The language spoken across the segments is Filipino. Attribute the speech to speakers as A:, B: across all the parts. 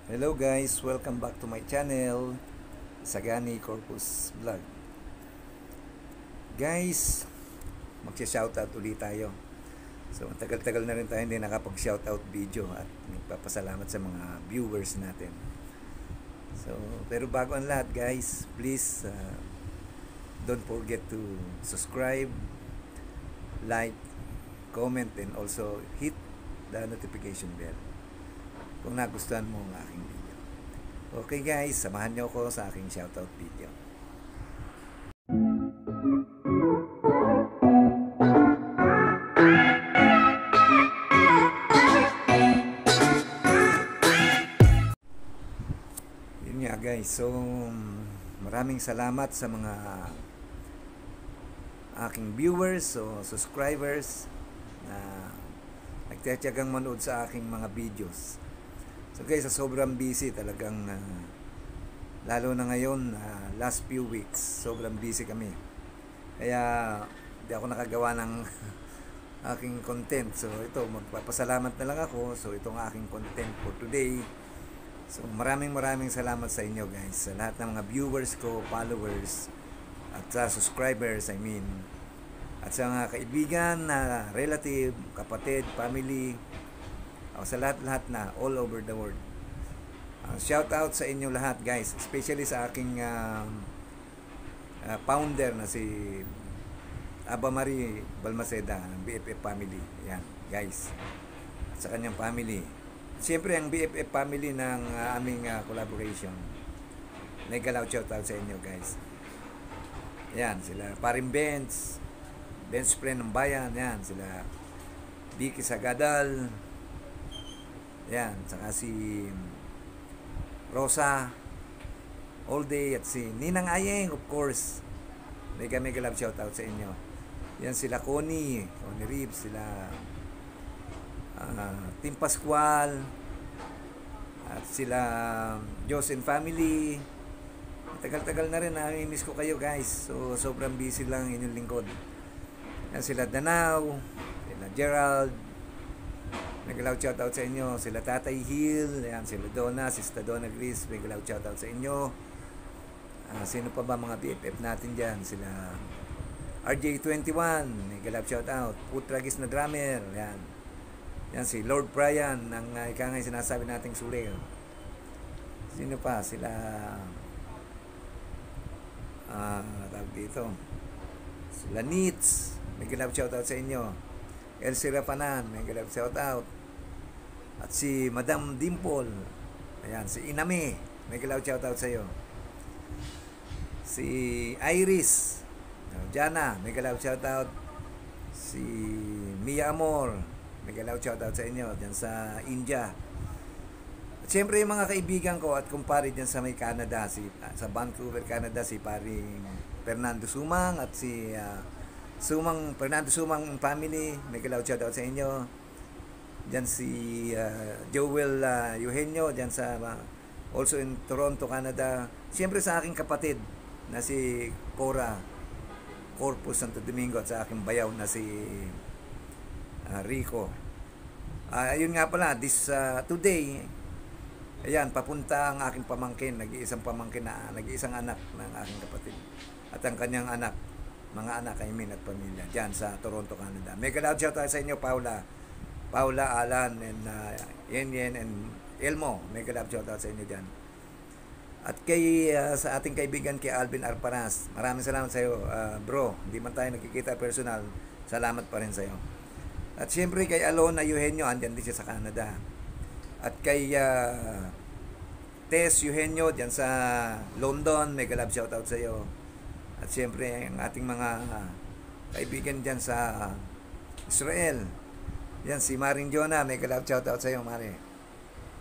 A: Hello guys, welcome back to my channel, Sagani Corpus Vlog. Guys, magsha-shoutout ulit tayo. So, tagal-tagal na rin tayo hindi nakapag-shoutout video at nagpapasalamat sa mga viewers natin. So, pero bago ang lahat guys, please don't forget to subscribe, like, comment, and also hit the notification bell kung nagustuhan mo ang aking video. Okay guys, samahan niyo ako sa aking shoutout video. Yun nga guys, so maraming salamat sa mga aking viewers o subscribers na nagtitiyagang manood sa aking mga videos. So guys, sa sobrang busy talagang lalo na ngayon, last few weeks, sobrang busy kami. Kaya hindi ako nakagawa ng aking content. So ito, magpapasalamat na lang ako. So itong aking content for today. So maraming salamat sa inyo guys. Sa lahat ng mga viewers ko, followers, at sa subscribers, I mean. At sa mga kaibigan, relative, kapatid, family, sa lahat-lahat na all over the world. Shout out sa inyo lahat guys, especially sa aking founder na si Aba Marie Balmaceda ng BFF family. Yan guys, at sa kanyang family. Siyempre ang BFF family ng aming collaboration. Nagalaw shout out sa inyo guys. Yan sila Paring Benz friend ng bayan. Yan sila Vicky Sagadal. Yan, saka si Rosa All Day at si Ninang Ayeng, of course. Mega love shout out sa inyo. Yan sila Connie Reeves, sila Team Pascual, at sila Josen family. Tagal-tagal na rin, miss ko kayo guys. So sobrang busy lang inyong lingkod. Yan sila Danao, sila Gerald. Nag-allow shoutout sa inyo. Sila Tatay Hill, ayan, sila Donna, Sista Donna Gris, nag-allow shoutout sa inyo. Sino pa ba mga BFF natin dyan? Sila RJ21, nag-allow shoutout. Putragis na drummer, ayan. Yan si Lord Brian, ang ika nga sinasabi nating suli. Sino pa? Sila tawag dito. Sila Neats, nag-allow shoutout sa inyo. El Serafanan, may galap shout out. At si Madam Dimple, ayan, si Inami, may galap shout out sa iyo. Si Iris, Jana, may galap shout out. Si Mia Amor, may galap shout out sa inyo diyan sa India. At siyempre yung mga kaibigan ko at kumpare diyan sa may Canada, sa Vancouver, Canada, si paring Fernando Sumang at si Fernando Sumang family, may galawad shout out sa inyo. Diyan si Joel Eugenio, diyan sa also in Toronto, Canada. Siyempre sa aking kapatid na si Cora Corpus Santo Domingo at sa aking bayaw na si Rico. Ayun nga pala, today, ayan, papunta ang aking pamangkin, nag-iisang anak ng aking kapatid at ang kanyang mga anak, I mean, at pamilya dyan sa Toronto, Canada. Mega loud shout out sa inyo, Paula, Alan, and Yen, and Elmo. Mega loud shout out sa inyo dyan. At sa ating kaibigan kay Alvin Arparas, maraming salamat sa iyo, bro. Hindi man tayo nakikita personal, salamat pa rin sa iyo. At siyempre kay Alona Eugenio, andyan din siya sa Canada. At kay Tess Eugenio, dyan sa London, mega love shout out sa iyo. At siyempre, ang ating mga kaibigan dyan sa Israel. Yan, si Maring Jonah, may galap shoutout sa iyo, Mari.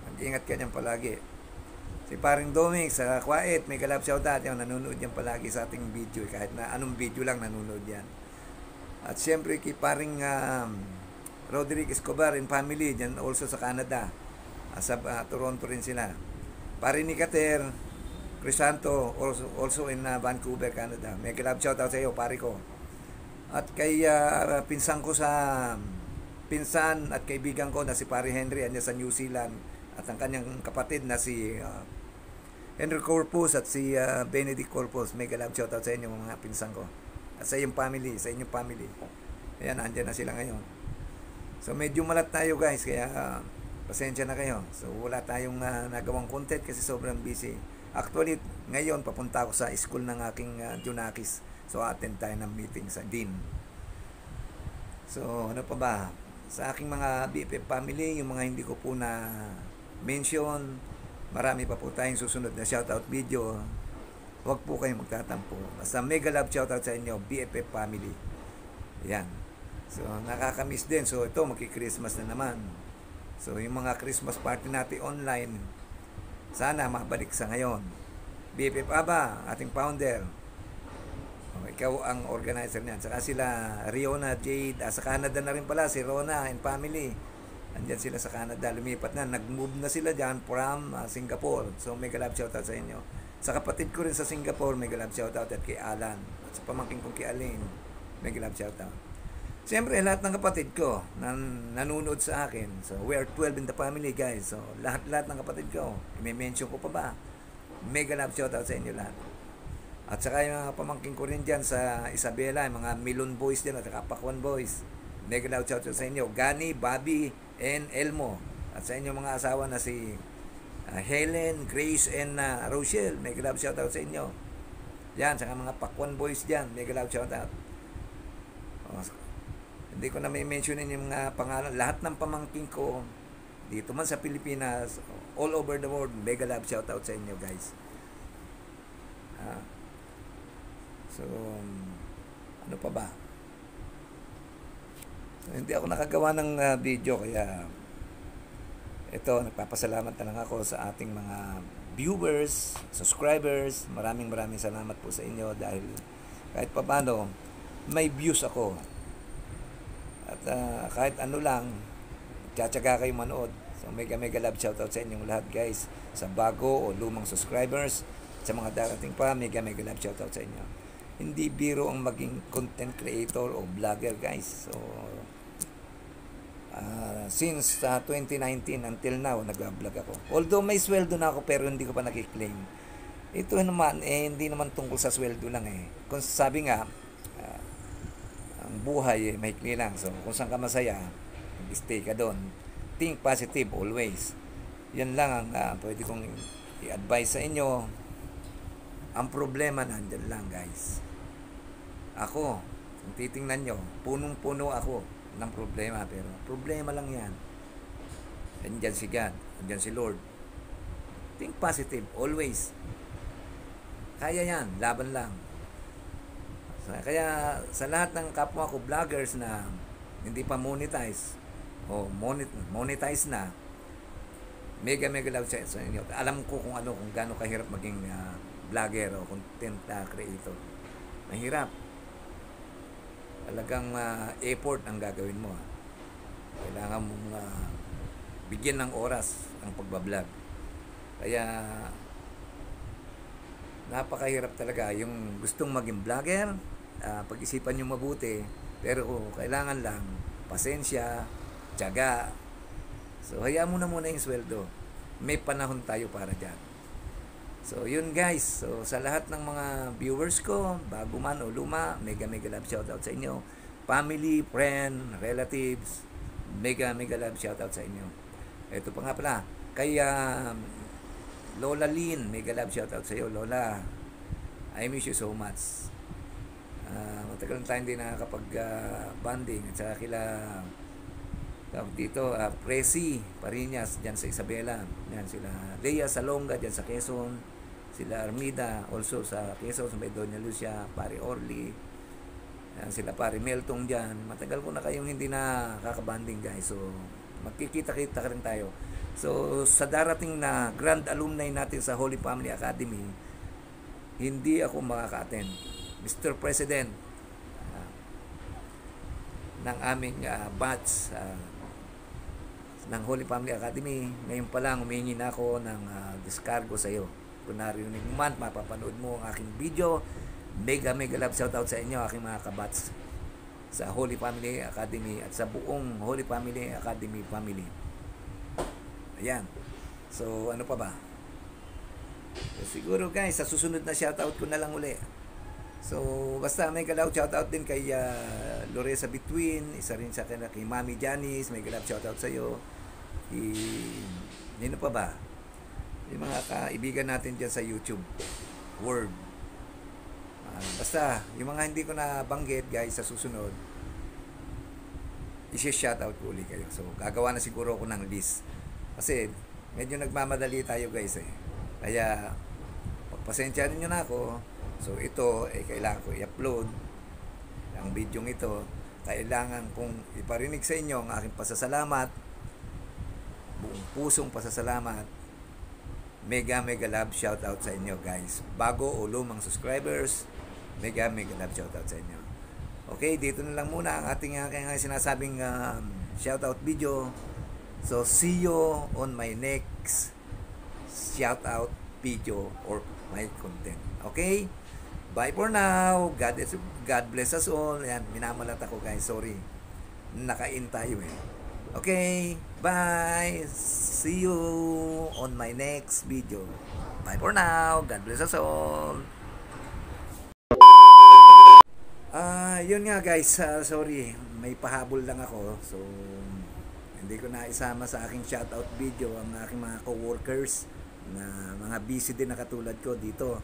A: Mag-ingat ka dyan palagi. Si Paring Doming sa Kuwait, may galap shoutout. Yan, nanonood yan palagi sa ating video. Kahit na anong video lang, nanonood yan. At siyempre, kay Paring Roderick Escobar and family, dyan also sa Canada. Sa Toronto rin sila. Paring Nicater Crisanto, also in Vancouver, Canada. May love shout out sa iyo, pare ko. At kay pinsan at kaibigan ko na si Pare Henry, andyan sa New Zealand, at ang kanyang kapatid na si Henry Corpus at si Benedict Corpus. Mega love shoutout sa inyo mga pinsan ko. At sa inyong family, sa inyong family. Ayan, andyan na sila ngayon. So medyo malat tayo guys, kaya pasensya na kayo. So wala tayong nagawang content kasi sobrang busy. Actually, ngayon papunta ako sa school ng aking Junakis. So attend tayo ng meeting sa Dean. So ano pa ba? Sa aking mga BFF family, yung mga hindi ko po na mention, marami pa po tayong susunod na shoutout video. Huwag po kayong magtatampo. Basta mega love shoutout sa inyo, BFF family. Yan. So, nakakamiss din. So, ito, magki-Christmas na naman. So, yung mga Christmas party natin online, sana mabalik sa ngayon. BFF Aba, ating founder. Ikaw ang organizer niyan. Saka sila, Riona, Jade, sa Canada na rin pala, si Rona and family. Andyan sila sa Canada, lumipat na. Nag-move na sila dyan from Singapore. So, mega love shoutout sa inyo. Sa kapatid ko rin sa Singapore, mega love shoutout, at kay Alan. At sa pamangkin kong kay Aline, mega love shoutout. Siyempre, lahat ng kapatid ko na nanonood sa akin. So, we are 12 in the family, guys. So, lahat ng kapatid ko. I-mention ko pa ba? Mega love shoutout sa inyo lahat. At saka yung mga pamangkin ko rin dyan sa Isabela, yung mga Milon Boys din at saka Pakwan Boys. Mega love shoutout sa inyo. Gani, Bobby, and Elmo. At sa inyo mga asawa na si Helen, Grace, and Rochelle. Mega love shoutout sa inyo. Yan, saka mga Pakwan Boys dyan. Mega love shoutout. Hindi ko na may mentionin yung mga pangalan. Lahat ng pamangkin ko, dito man sa Pilipinas, all over the world, mega love shoutout sa inyo, guys. So, ano pa ba? So, hindi ako nakagawa ng video, kaya ito, nagpapasalamat na lang ako sa ating mga viewers, subscribers. Maraming salamat po sa inyo dahil kahit paano may views ako. At kahit ano lang, tsatsaga kayo manood. So mega love shoutout sa inyong lahat guys. Sa bago o lumang subscribers, sa mga darating pa, mega love shoutout sa inyo. Hindi biro ang maging content creator o vlogger guys. So since 2019 until now, nag-vlog ako. Although may sweldo na ako pero hindi ko pa nakiklaim. Ito naman, hindi naman tungkol sa sweldo lang eh. Kung sabi nga, ang buhay maikli lang. So, kung saan ka masaya, stay ka doon. Think positive always. Yan lang ang pwede kong i-advise sa inyo. Ang problema nandyan lang guys. Ako, kung titingnan nyo, punong-puno ako ng problema, pero problema lang yan. Andyan si God, andyan si Lord. Think positive, always. Kaya yan, laban lang. Kaya sa lahat ng kapwa ko vloggers na hindi pa monetize o monetize na, mega love sa inyo. Alam ko kung gaano kahirap maging vlogger o content creator. Mahirap. Talagang effort ang gagawin mo. Kailangan mong bigyan ng oras ang pagbablog. Kaya napakahirap talaga. Yung gustong maging vlogger, pag-isipan nyo mabuti, pero kailangan lang pasensya, tiyaga. So hayaan mo na muna yung sweldo. May panahon tayo para dyan. So yun guys, so sa lahat ng mga viewers ko, bago man o luma, mega love shoutout sa inyo. Family, friend, relatives, mega love shoutout sa inyo. Ito pa nga pala, kay Lola Lynn, mega love shoutout sa iyo Lola. I miss you so much. Matagal na tayo hindi nakakapag-banding. At saka kila dito, Presi Parinas dyan sa Isabela. Yan sila Lea Salonga dyan sa Quezon. Sila Armida also sa Quezon, sa may Doña Lucia, Pari Orly. Yan sila Pari Meltong dyan. Matagal ko na kayong hindi na kakabanding guys. So magkikita-kita rin tayo. So sa darating na grand alumni natin sa Holy Family Academy, hindi ako makaka-attend. Mr. President ng aming batch ng Holy Family Academy, ngayon pa lang humingi na ako ng discargo sa iyo. Kung narinig mo man, mapapanood mo ang aking video. Mega love shoutout sa inyo, aking mga kabats sa Holy Family Academy at sa buong Holy Family Academy family. Ayan. So, ano pa ba? So, siguro guys, sa susunod na shoutout ko na lang uli. So, basta may galaw shoutout din kay Loresa Between, isa rin sa kay Mami Janice, may galaw shoutout sa iyo. Nino pa ba? Yung mga kaibigan natin diyan sa YouTube Word. Basta, yung mga hindi ko na banggit guys sa susunod, i-shoutout ko uli kayo. So, gagawa na siguro ako ng list. Kasi, medyo nagmamadali tayo guys eh. Kaya, pagpasensyahan nyo na ako. So, ito, kailangan ko i-upload. Ang video ito, kailangan kong iparinig sa inyo ang aking pasasalamat. Buong pusong pasasalamat. Mega love shoutout sa inyo guys. Bago o lumang subscribers, mega love shoutout sa inyo. Okay, dito na lang muna ang ating sinasabing shoutout video. So, see you on my next shoutout video or my content. Okay? Bye for now. God bless us all. Yan, minamalat ako guys. Sorry. Nakain tayo eh. Okay? Bye. See you on my next video. Bye for now. God bless us all. Yun nga guys. Sorry. May pahabol lang ako. So, hindi ko na isama sa aking shoutout video ang aking mga co-workers na mga busy din na katulad ko dito.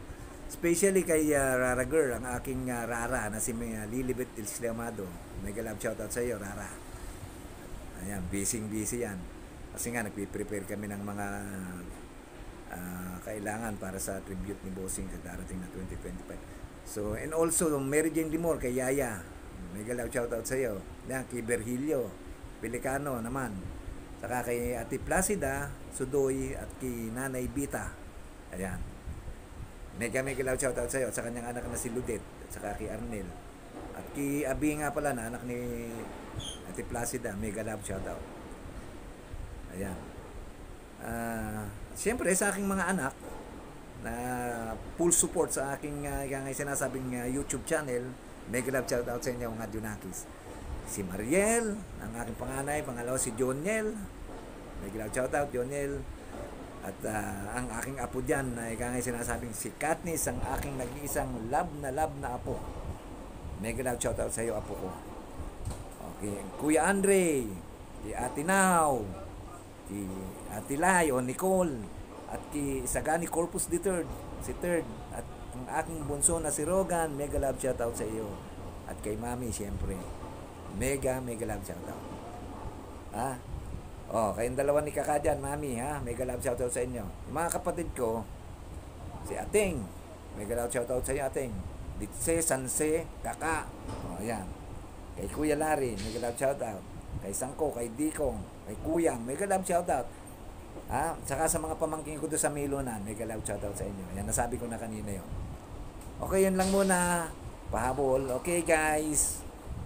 A: Especially kay Rara Girl, ang aking Rara na si Lilibet Ilslamado. Mega love shoutout sa iyo, Rara. Ayan, busy yan. Kasi nga, nagpiprepare kami ng mga kailangan para sa tribute ni Bossing sa darating na 2025. So, and also, Mary Jane Limor, kay Yaya. Mega love shoutout sa iyo. Ayan, kay Berhilio, Pelicano naman. Saka kay Ate Placida, Sudoy, at kay Nanay Bita. Ayan. Mega love shoutout sa iyo at sa kanyang anak na si Ludet at saka kay Arnel. At kay Abi nga pala na anak ni Ate Placida, mega love shoutout. Ayan. Siyempre sa aking mga anak na full support sa aking sinasabing YouTube channel, mega love shoutout sa inyo mga Junakis. Si Mariel, ang aking panganay, pangalawa si Joniel. Mega love shoutout Joniel. At ang aking apo dyan na sinasabing si Katniss, ang aking nag-iisang love na apo. Mega love shoutout sa iyo, apo ko. Okay, Kuya Andre, si Ate Now, si Ate Lai o Nicole, at si Sagani Corpus the Third, si Third, at ang aking bunso na si Rogan, mega love shoutout sa iyo. At kay Mami, siyempre, mega love shoutout. Kayong dalawa ni Kaka dyan, Mami, ha? Mega love shoutout sa inyo. Yung mga kapatid ko, si Ating, mega love shoutout sa iyo, Ating. Ditse, Sanse, Kaka. Ayan. Kay Kuya Larry, mega love shoutout. Kay Sangko, kay Dikong, kay Kuyang, mega love shoutout. Saka sa mga pamangkin ko doon sa Milonan, mega love shoutout sa inyo. Ayan, nasabi ko na kanina yun. Okay, yun lang muna. Pahabol. Okay, guys.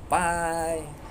A: Bye!